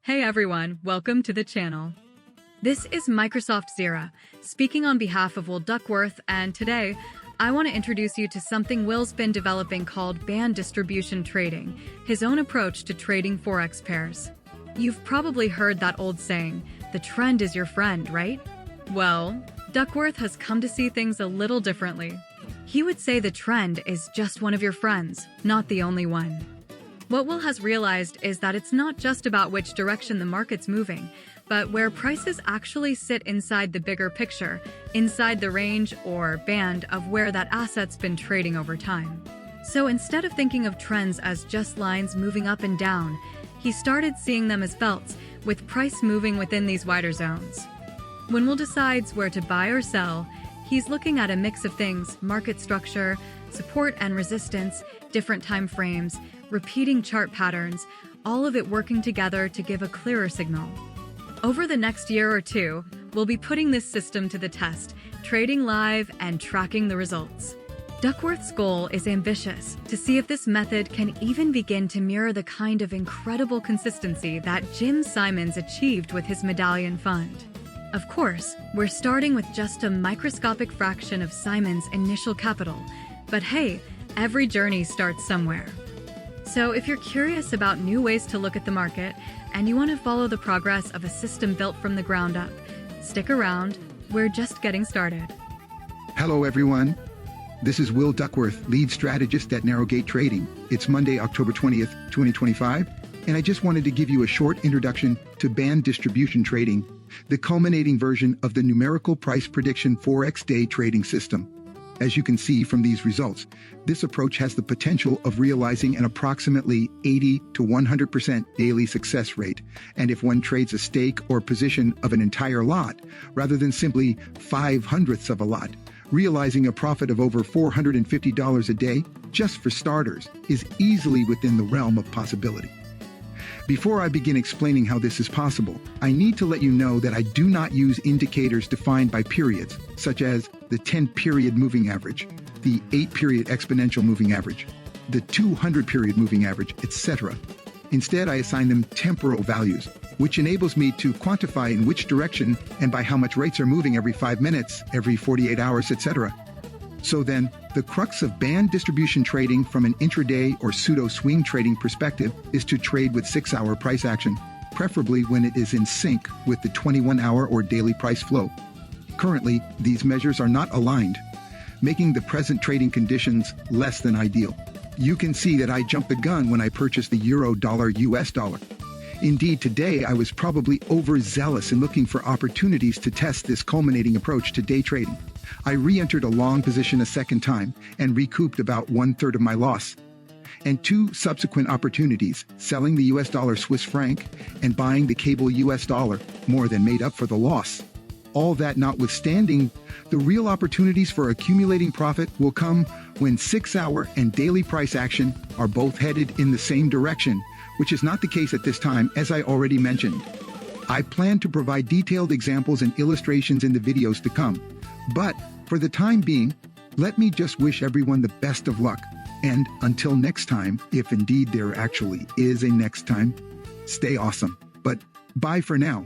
Hey everyone, welcome to the channel. This is Microsoft Zira, speaking on behalf of Will Duckworth, and today I want to introduce you to something Will's been developing called band distribution trading, his own approach to trading Forex pairs. You've probably heard that old saying, the trend is your friend, right? Well, Duckworth has come to see things a little differently. He would say the trend is just one of your friends, not the only one. What Will has realized is that it's not just about which direction the market's moving, but where prices actually sit inside the bigger picture, inside the range or band of where that asset's been trading over time. So instead of thinking of trends as just lines moving up and down, he started seeing them as belts, with price moving within these wider zones. When Will decides where to buy or sell, he's looking at a mix of things: market structure, support and resistance, different time frames, repeating chart patterns, all of it working together to give a clearer signal. Over the next year or two, we'll be putting this system to the test, trading live and tracking the results. Duckworth's goal is ambitious, to see if this method can even begin to mirror the kind of incredible consistency that Jim Simons achieved with his medallion fund. Of course, we're starting with just a microscopic fraction of Simons' initial capital, but hey, every journey starts somewhere. So if you're curious about new ways to look at the market and you want to follow the progress of a system built from the ground up, stick around. We're just getting started. Hello everyone. This is Will Duckworth, lead strategist at Narrowgate Trading. It's Monday, October 20th, 2025, and I just wanted to give you a short introduction to band distribution trading, the culminating version of the numerical price prediction Forex day trading system. As you can see from these results, this approach has the potential of realizing an approximately 80 to 100% daily success rate, and if one trades a stake or position of an entire lot, rather than simply 5/100ths of a lot, realizing a profit of over $450 a day, just for starters, is easily within the realm of possibility. Before I begin explaining how this is possible, I need to let you know that I do not use indicators defined by periods, such as the 10-period moving average, the 8-period exponential moving average, the 200-period moving average, etc. Instead, I assign them temporal values, which enables me to quantify in which direction and by how much rates are moving every 5 minutes, every 48 hours, etc. So then, the crux of band distribution trading from an intraday or pseudo-swing trading perspective is to trade with 6-hour price action, preferably when it is in sync with the 21-hour or daily price flow. Currently, these measures are not aligned, making the present trading conditions less than ideal. You can see that I jumped the gun when I purchased the euro-dollar US dollar. Indeed, today I was probably overzealous in looking for opportunities to test this culminating approach to day trading. I re-entered a long position a second time and recouped about 1/3 of my loss. And 2 subsequent opportunities, selling the US dollar Swiss franc and buying the cable US dollar, more than made up for the loss. All that notwithstanding, the real opportunities for accumulating profit will come when 6-hour and daily price action are both headed in the same direction, which is not the case at this time, as I already mentioned. I plan to provide detailed examples and illustrations in the videos to come. But for the time being, let me just wish everyone the best of luck. And until next time, if indeed there actually is a next time, stay awesome. But bye for now.